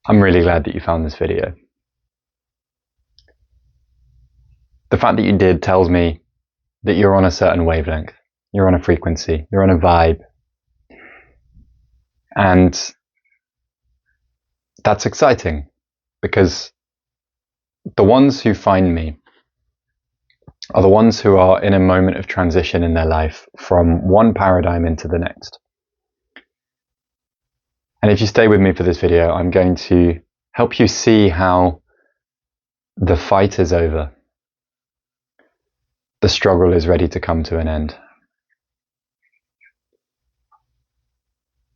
I'm really glad that you found this video. The fact that you did tells me that you're on a certain wavelength, you're on a frequency, you're on a vibe. And that's exciting, because the ones who find me are the ones who are in a moment of transition in their life from one paradigm into the next. And if you stay with me for this video, I'm going to help you see how the fight is over. The struggle is ready to come to an end.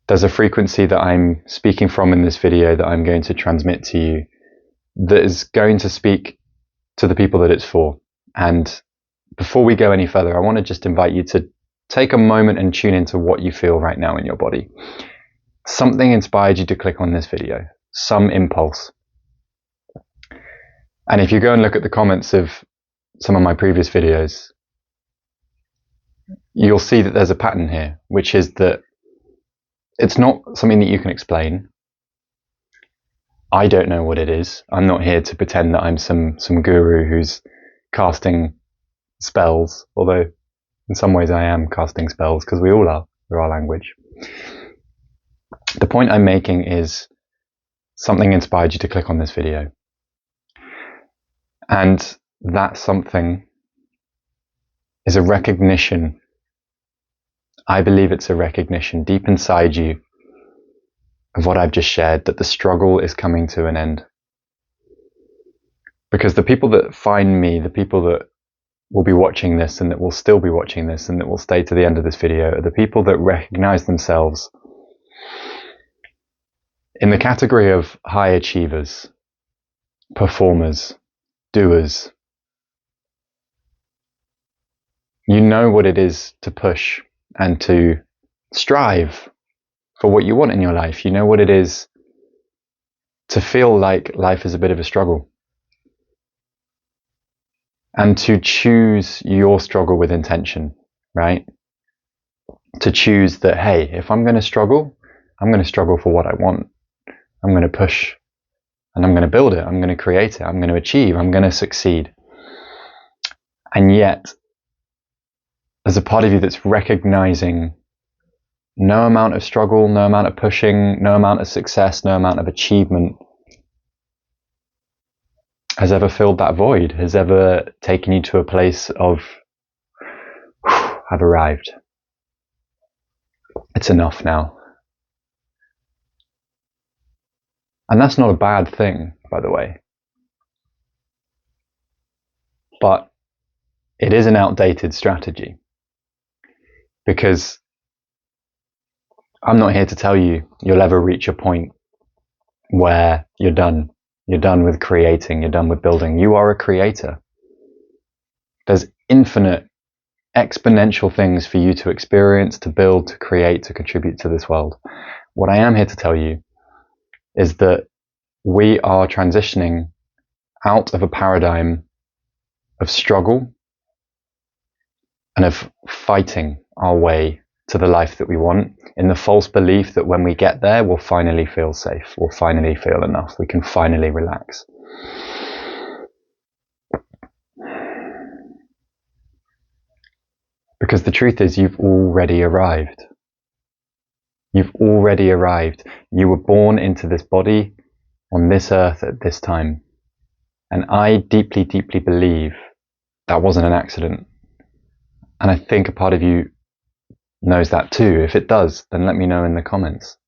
There's a frequency that I'm speaking from in this video that I'm going to transmit to you that is going to speak to the people that it's for. And before we go any further, I want to just invite you to take a moment and tune into what you feel right now in your body. Something inspired you to click on this video, some impulse. And if you go and look at the comments of some of my previous videos, you'll see that there's a pattern here, which is that it's not something that you can explain. I don't know what it is. I'm not here to pretend that I'm some guru who's casting spells, although in some ways I am casting spells, because we all are through our language. The point I'm making is something inspired you to click on this video. And that something is a recognition. I believe it's a recognition deep inside you of what I've just shared, that the struggle is coming to an end. Because the people that find me, the people that will be watching this and that will still be watching this and that will stay to the end of this video, are the people that recognize themselves in the category of high achievers, performers, doers. You know what it is to push and to strive for what you want in your life. You know what it is to feel like life is a bit of a struggle. And to choose your struggle with intention, right? To choose that, hey, if I'm going to struggle, I'm going to struggle for what I want. I'm going to push and I'm going to build it. I'm going to create it. I'm going to achieve. I'm going to succeed. And yet, there's a part of you that's recognizing no amount of struggle, no amount of pushing, no amount of success, no amount of achievement has ever filled that void, has ever taken you to a place of, I've arrived. It's enough now. And that's not a bad thing, by the way. But it is an outdated strategy. Because I'm not here to tell you you'll ever reach a point where you're done. You're done with creating. You're done with building. You are a creator. There's infinite, exponential things for you to experience, to build, to create, to contribute to this world. What I am here to tell you is that we are transitioning out of a paradigm of struggle and of fighting our way to the life that we want, in the false belief that when we get there, we'll finally feel safe, we'll finally feel enough, we can finally relax. Because the truth is, you've already arrived. You've already arrived. You were born into this body on this earth at this time. And I deeply, deeply believe that wasn't an accident. And I think a part of you knows that too. If it does, then let me know in the comments.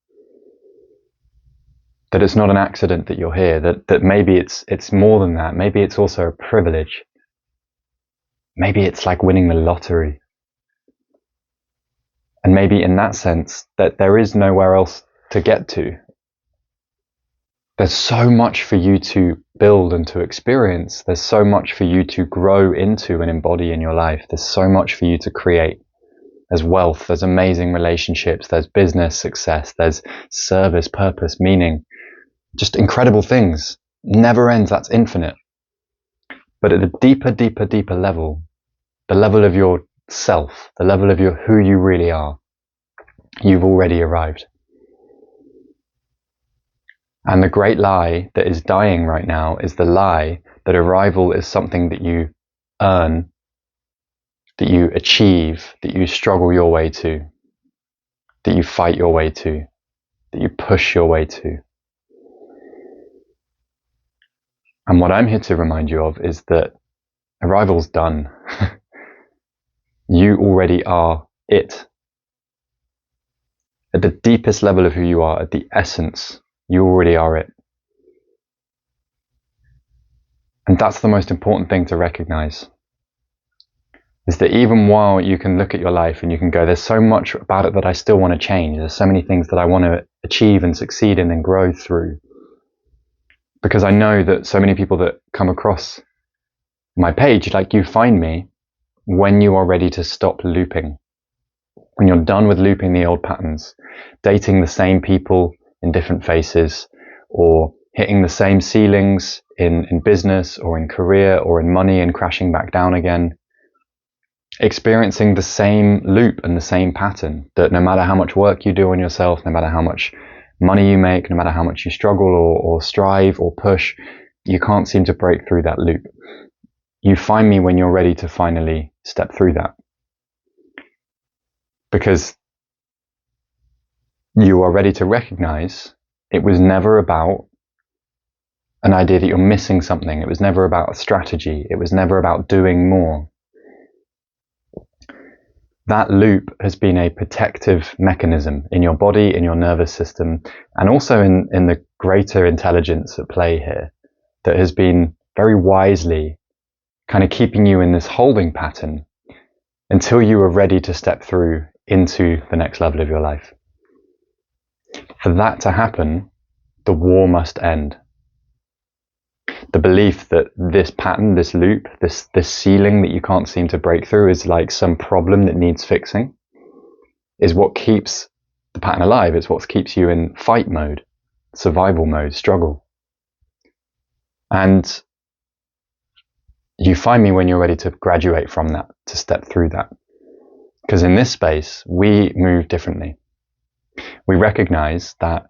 That it's not an accident that you're here, that maybe it's more than that. Maybe it's also a privilege. Maybe it's like winning the lottery. And maybe in that sense, that there is nowhere else to get to. There's so much for you to build and to experience. There's so much for you to grow into and embody in your life. There's so much for you to create. There's wealth, there's amazing relationships, there's business success, there's service, purpose, meaning. Just incredible things. Never ends, that's infinite. But at a deeper, deeper, deeper level, the level of your self, the level of who you really are, you've already arrived. And the great lie that is dying right now is the lie that arrival is something that you earn, that you achieve, that you struggle your way to, that you fight your way to, that you push your way to. And what I'm here to remind you of is that arrival's done. You already are it. At the deepest level of who you are, at the essence, you already are it. And that's the most important thing to recognize. Is that even while you can look at your life and you can go, there's so much about it that I still want to change. There's so many things that I want to achieve and succeed in and grow through. Because I know that so many people that come across my page, like you find me when you are ready to stop looping. When you're done with looping the old patterns, dating the same people in different faces, or hitting the same ceilings in business or in career or in money and crashing back down again, experiencing the same loop and the same pattern, that no matter how much work you do on yourself, no matter how much money you make, no matter how much you struggle or strive or push, you can't seem to break through that loop. You find me when you're ready to finally step through that. Because you are ready to recognize it was never about an idea that you're missing something. It was never about a strategy. It was never about doing more. That loop has been a protective mechanism in your body, in your nervous system, and also in the greater intelligence at play here, that has been very wisely kind of keeping you in this holding pattern until you are ready to step through into the next level of your life. For that to happen, the war must end. The belief that this pattern, this loop, this ceiling that you can't seem to break through is like some problem that needs fixing, is what keeps the pattern alive. It's what keeps you in fight mode, survival mode, struggle. And you find me when you're ready to graduate from that, to step through that. Because in this space, we move differently. We recognize that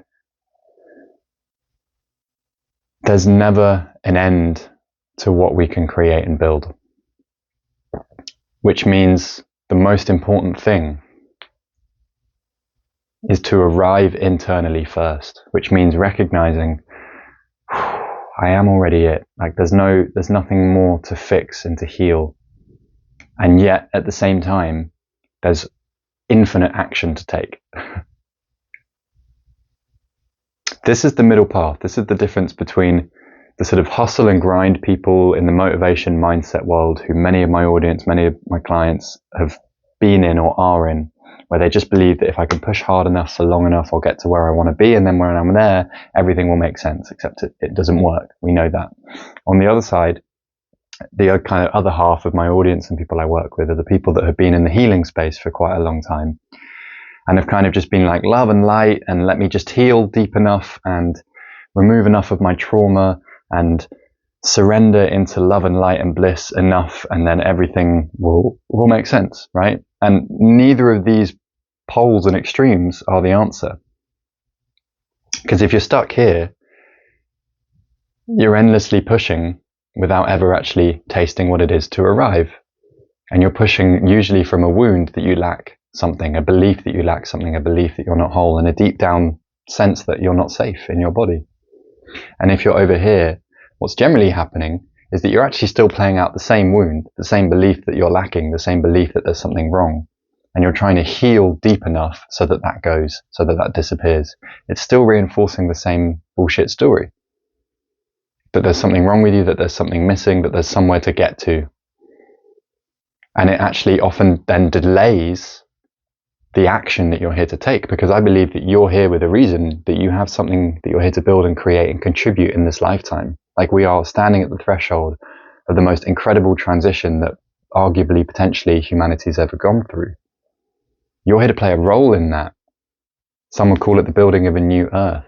there's never an end to what we can create and build. Which means the most important thing is to arrive internally first, which means recognizing I am already it. Like there's nothing more to fix and to heal. And yet at the same time, there's infinite action to take. This is the middle path. This is the difference between the sort of hustle and grind people in the motivation mindset world, who many of my audience, many of my clients have been in or are in, where they just believe that if I can push hard enough for long enough, I'll get to where I want to be. And then when I'm there, everything will make sense, except it doesn't work. We know that. On the other side, the kind of other half of my audience and people I work with are the people that have been in the healing space for quite a long time and have kind of just been like love and light and let me just heal deep enough and remove enough of my trauma and surrender into love and light and bliss enough, and then everything will make sense, right? And neither of these poles and extremes are the answer. Because if you're stuck here, you're endlessly pushing without ever actually tasting what it is to arrive. And you're pushing usually from a wound that you lack something, a belief that you lack something, a belief that you're not whole, and a deep down sense that you're not safe in your body. And if you're over here, what's generally happening is that you're actually still playing out the same wound, the same belief that you're lacking, the same belief that there's something wrong. And you're trying to heal deep enough so that that goes, so that that disappears. It's still reinforcing the same bullshit story. That there's something wrong with you, that there's something missing, that there's somewhere to get to. And it actually often then delays the action that you're here to take, because I believe that you're here with a reason, that you have something that you're here to build and create and contribute in this lifetime. Like we are standing at the threshold of the most incredible transition that arguably, potentially, humanity's ever gone through. You're here to play a role in that. Some would call it the building of a new earth.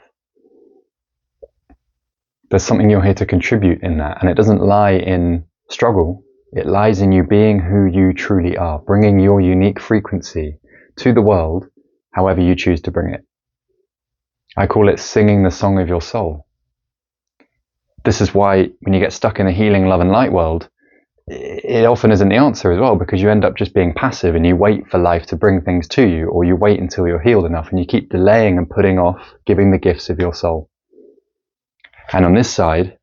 There's something you're here to contribute in that, and it doesn't lie in struggle. It lies in you being who you truly are, bringing your unique frequency to the world, however you choose to bring it. I call it singing the song of your soul. This is why when you get stuck in the healing, love and light world, it often isn't the answer as well, because you end up just being passive and you wait for life to bring things to you, or you wait until you're healed enough and you keep delaying and putting off giving the gifts of your soul. And on this side,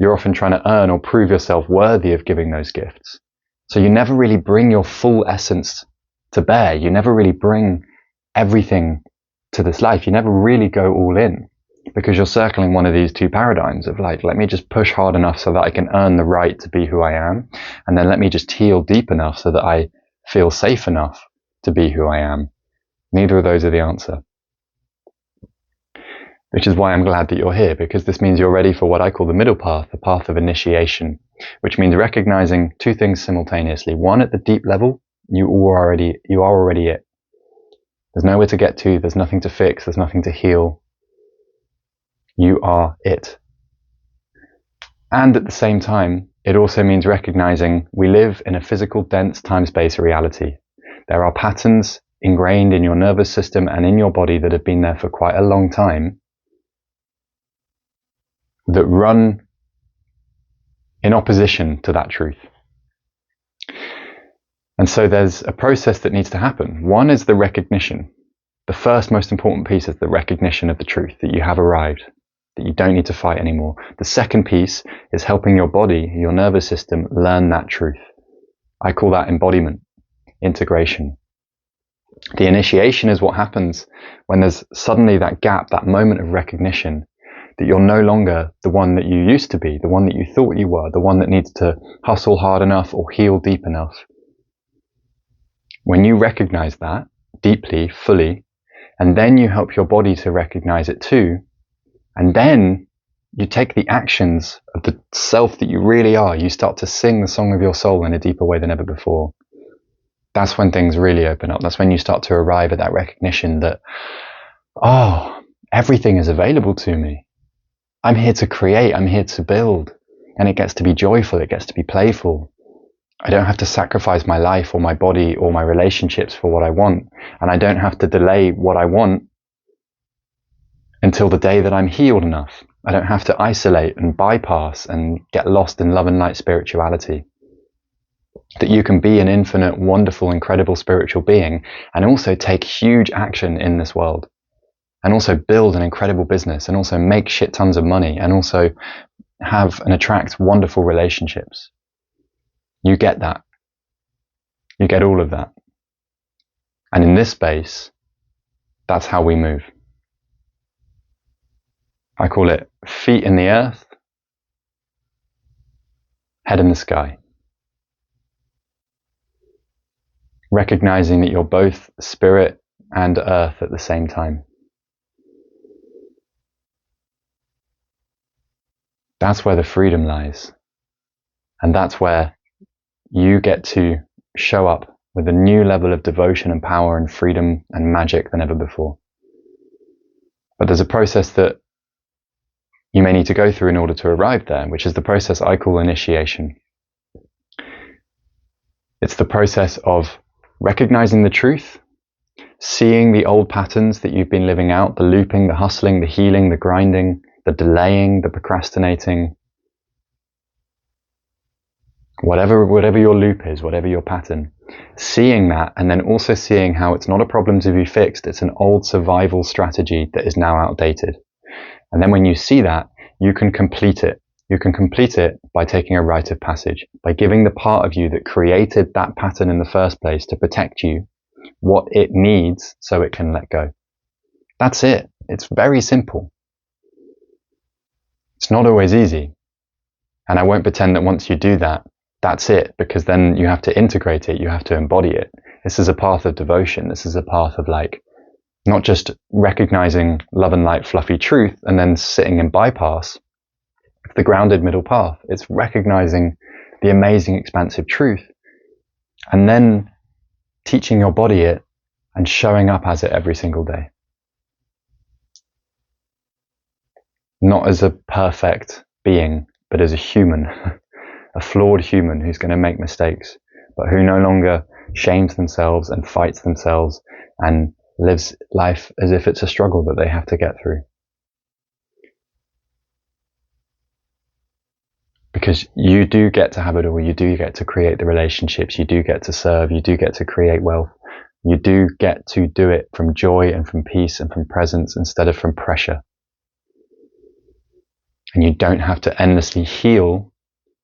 you're often trying to earn or prove yourself worthy of giving those gifts. So you never really bring your full essence to bear. You never really bring everything to this life. You never really go all in, because you're circling one of these two paradigms of like, let me just push hard enough so that I can earn the right to be who I am. And then let me just heal deep enough so that I feel safe enough to be who I am. Neither of those are the answer. Which is why I'm glad that you're here, because this means you're ready for what I call the middle path, the path of initiation, which means recognizing two things simultaneously. One, at the deep level, you are already it. There's nowhere to get to, there's nothing to fix, there's nothing to heal. You are it. And at the same time, it also means recognizing we live in a physical, dense time-space reality. There are patterns ingrained in your nervous system and in your body that have been there for quite a long time, that run in opposition to that truth. And so there's a process that needs to happen. One is the recognition. The first most important piece is the recognition of the truth, that you have arrived, that you don't need to fight anymore. The second piece is helping your body, your nervous system, learn that truth. I call that embodiment, integration. The initiation is what happens when there's suddenly that gap, that moment of recognition, that you're no longer the one that you used to be, the one that you thought you were, the one that needs to hustle hard enough or heal deep enough. When you recognize that deeply, fully, and then you help your body to recognize it too, and then you take the actions of the self that you really are, you start to sing the song of your soul in a deeper way than ever before. That's when things really open up. That's when you start to arrive at that recognition that, oh, everything is available to me. I'm here to create, I'm here to build, and it gets to be joyful, it gets to be playful. I don't have to sacrifice my life or my body or my relationships for what I want, and I don't have to delay what I want until the day that I'm healed enough. I don't have to isolate and bypass and get lost in love and light spirituality. That you can be an infinite, wonderful, incredible spiritual being and also take huge action in this world. And also build an incredible business, and also make shit tons of money, and also have and attract wonderful relationships. You get that. You get all of that. And in this space, that's how we move. I call it feet in the earth, head in the sky. Recognizing that you're both spirit and earth at the same time. That's where the freedom lies. And that's where you get to show up with a new level of devotion and power and freedom and magic than ever before. But there's a process that you may need to go through in order to arrive there, which is the process I call initiation. It's the process of recognizing the truth, seeing the old patterns that you've been living out, the looping, the hustling, the healing, the grinding, the delaying, the procrastinating, whatever your loop is, whatever your pattern, seeing that, and then also seeing how it's not a problem to be fixed, it's an old survival strategy that is now outdated. And then when you see that, you can complete it. You can complete it by taking a rite of passage, by giving the part of you that created that pattern in the first place to protect you what it needs so it can let go. That's it. It's very simple. It's not always easy. And I won't pretend that once you do that, that's it, because then you have to integrate it, you have to embody it. This is a path of devotion. This is a path of like, not just recognizing love and light, fluffy truth, and then sitting in bypass. It's the grounded middle path. It's recognizing the amazing, expansive truth, and then teaching your body it and showing up as it every single day. Not as a perfect being, but as a human, a flawed human who's going to make mistakes, but who no longer shames themselves and fights themselves and lives life as if it's a struggle that they have to get through. Because you do get to have it all. You do get to create the relationships. You do get to serve. You do get to create wealth. You do get to do it from joy and from peace and from presence instead of from pressure. And you don't have to endlessly heal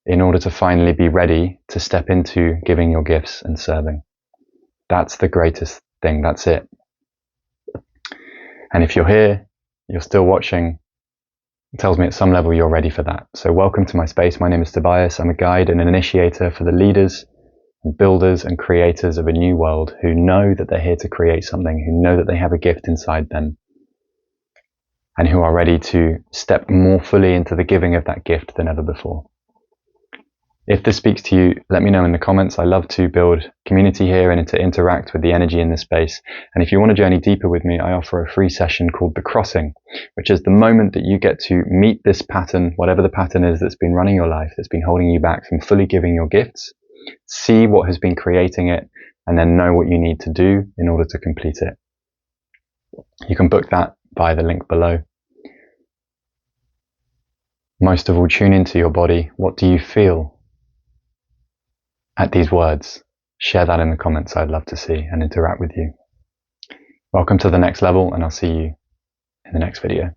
in order to finally be ready to step into giving your gifts and serving. That's the greatest thing. That's it. And if you're here, you're still watching, it tells me at some level you're ready for that. So welcome to my space. My name is Tobias. I'm a guide and an initiator for the leaders and builders and creators of a new world who know that they're here to create something, who know that they have a gift inside them, and who are ready to step more fully into the giving of that gift than ever before. If this speaks to you, let me know in the comments. I love to build community here and to interact with the energy in this space. And if you want to journey deeper with me, I offer a free session called The Crossing, which is the moment that you get to meet this pattern, whatever the pattern is that's been running your life, that's been holding you back from fully giving your gifts, see what has been creating it, and then know what you need to do in order to complete it. You can book that via the link below. Most of all, tune into your body. What do you feel at these words? Share that in the comments. I'd love to see and interact with you. Welcome to the next level, and I'll see you in the next video.